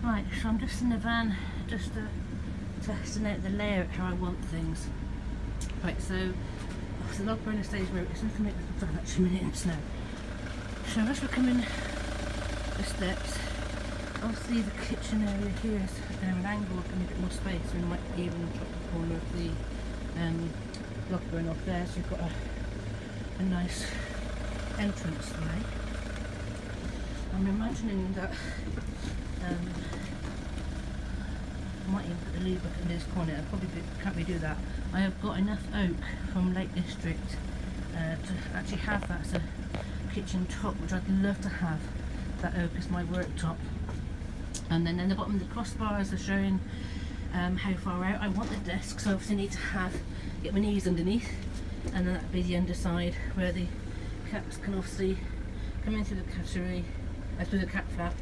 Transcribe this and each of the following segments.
Right, so I'm just in the van, just testing out the layout, how I want things. Right, so the log burner stays where it's looking at the van actually a minute in snow. So as we're coming the steps, obviously the kitchen area here is an angle, and a bit more space, so we might even drop the corner of the log burner off there, so you've got a nice entrance way. I'm imagining that I might even put the lead bucket in this corner. I probably can't redo that. I have got enough oak from Lake District to actually have that as a kitchen top, which I'd love to have. That oak as my worktop. And then in the bottom of the crossbars are showing how far out I want the desk, so I obviously need to get my knees underneath, and then that'd be the underside where the cats can obviously come in through the cattery, through the cat flap.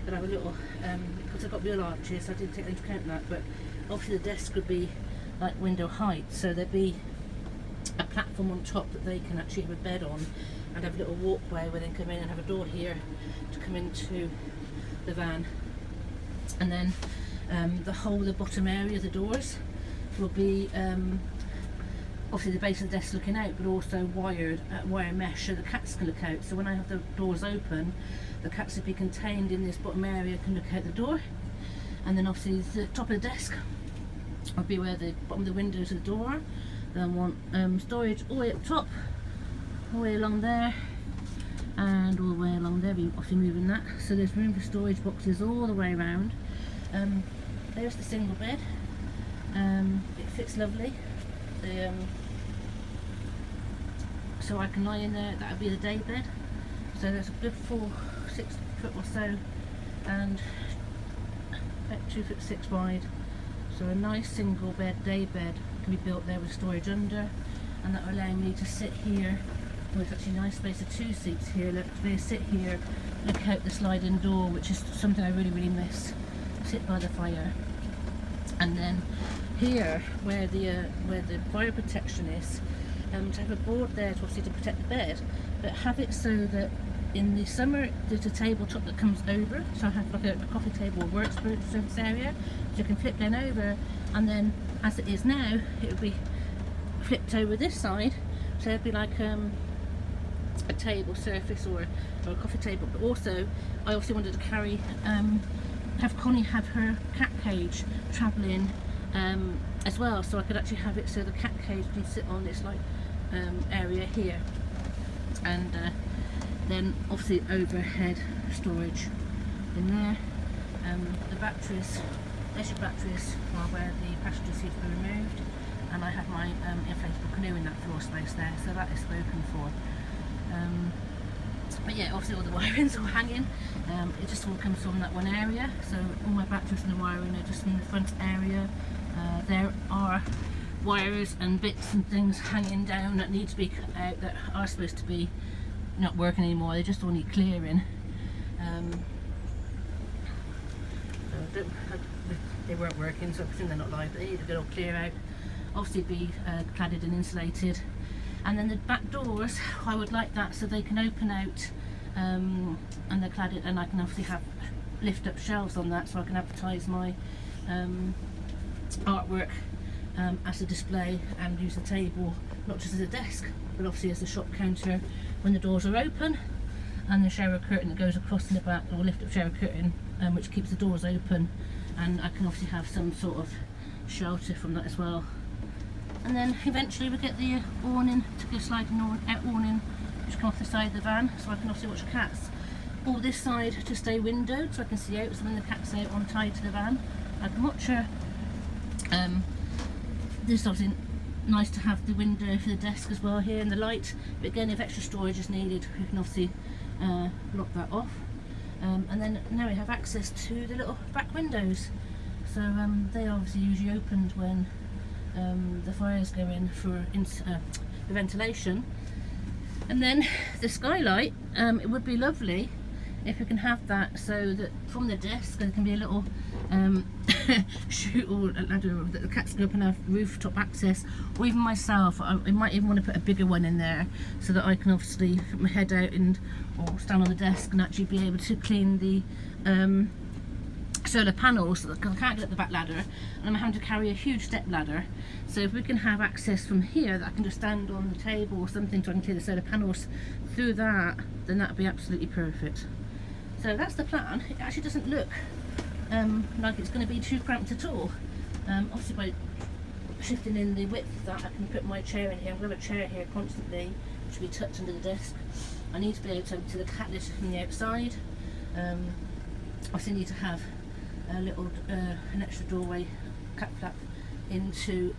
But I have a little, because I've got real arches, I didn't take into account that, but obviously the desk would be like window height, so there'd be a platform on top that they can actually have a bed on, and have a little walkway where they can come in and have a door here to come into the van. And then the bottom area of the doors will be obviously the base of the desk looking out, but also wired wire mesh so the cats can look out. So when I have the doors open, the cats will be contained in this bottom area, can look out the door. And then obviously the top of the desk will be where the bottom of the windows of the door are. Then I want storage all the way up top, all the way along there, and all the way along there. We're obviously moving that, so there's room for storage boxes all the way around. There's the single bed. It fits lovely. So I can lie in there. That would be the day bed. So there's a good 6 foot or so, and about 2'6" wide. So a nice single bed, day bed, can be built there with storage under, and that will allow me to sit here. Well, it's actually a nice space of 2 seats here. Look, to sit here, look out the sliding door, which is something I really miss. Sit by the fire. And then here, where the fire protection is, to have a board there to obviously to protect the bed, but have it so that in the summer there's a tabletop that comes over, so I have like a coffee table or workspace area, so you can flip then over, and then as it is now, it would be flipped over this side, so it'd be like a table surface or a coffee table. But also I also wanted to carry have Connie have her cat cage travelling as well, so I could actually have it so the cat cage can sit on this like area here, and then obviously overhead storage in there. The batteries, there's your batteries are where the passenger seats were removed, and I have my inflatable canoe in that floor space there, so that is spoken for. But yeah, obviously all the wiring's all hanging. It just all comes from that one area, so all my batteries and the wiring are just in the front area. There are wires and bits and things hanging down that need to be cut out, that are supposed to be not working anymore. They just all need clearing. So they weren't working, so I presume they're not live, but they need to get all clear out. Obviously be cladded and insulated. And then the back doors, I would like that so they can open out, and they're cladded, and I can obviously lift up shelves on that, so I can advertise my artwork as a display, and use the table not just as a desk, but obviously as a shop counter when the doors are open, and the shower curtain that goes across in the back, or lift up shower curtain, which keeps the doors open, and I can obviously have some sort of shelter from that as well. And then eventually we get the awning, to go sliding out awning, which come off the side of the van, so I can obviously watch the cats. All this side to stay windowed, so I can see out, so when the cat's out on tied to the van, I can watch her. This is obviously nice to have the window for the desk as well here, and the light, but again if extra storage is needed we can obviously lock that off. And then now we have access to the little back windows, so they are obviously usually opened when the fires go in for the ventilation. And then the skylight, it would be lovely if we can have that so that from the desk there can be a little chute or ladder that the cats can open, have rooftop access, or even myself, I might even want to put a bigger one in there so that I can obviously put my head out and or stand on the desk and actually be able to clean the solar panels, because I can't get up the back ladder and I'm having to carry a huge step ladder. So if we can have access from here that I can just stand on the table or something so I can clear the solar panels through that, then that would be absolutely perfect. So that's the plan. It actually doesn't look like it's going to be too cramped at all. Obviously by shifting in the width of that, I can put my chair in here. I'm going to have a chair here constantly, which will be tucked under the desk. I need to be able to empty the cat litter from the outside. I also need to have a little an extra doorway, cat flap into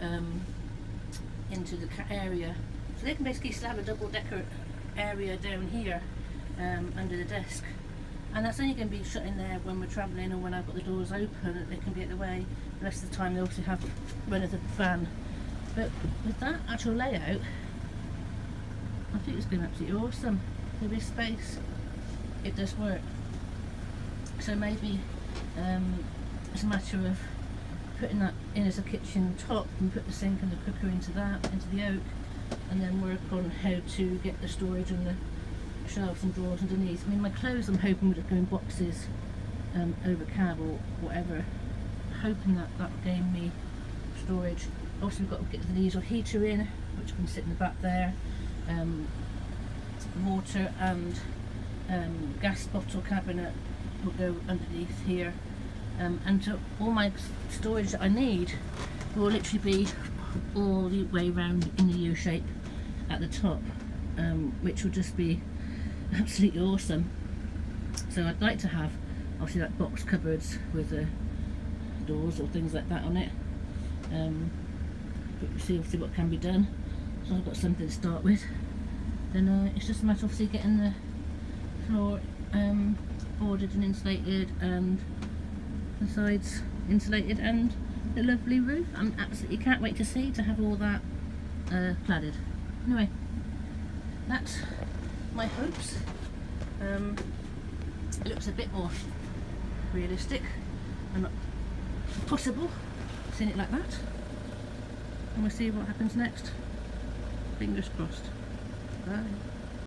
the cat area, so they can basically slab a double decker area down here under the desk, and that's only going to be shut in there when we're travelling or when I've got the doors open, that they can be at the way. The rest of the time they also have run of the van. But with that actual layout, I think it's been absolutely awesome. There'll be space, it does work. So maybe it's a matter of putting that in as a kitchen top and put the sink and the cooker into that, into the oak, and then work on how to get the storage and the shelves and drawers underneath. I mean, my clothes I'm hoping would go in boxes over cab or whatever, hoping that that would gain me storage. Also we've got to get the diesel heater in, which can sit in the back there. Water and gas bottle cabinet will go underneath here, and so all my storage that I need will literally be all the way around in the U shape at the top, which will just be absolutely awesome. So I'd like to have obviously like box cupboards with doors or things like that on it, but we'll see obviously what can be done. So I've got something to start with. Then it's just a matter of obviously getting the floor boarded and insulated and the sides insulated and the lovely roof. I'm absolutely can't wait to have all that cladded. Anyway, that's my hopes. It looks a bit more realistic and possible seeing it like that, and we'll see what happens next. Fingers crossed. Bye.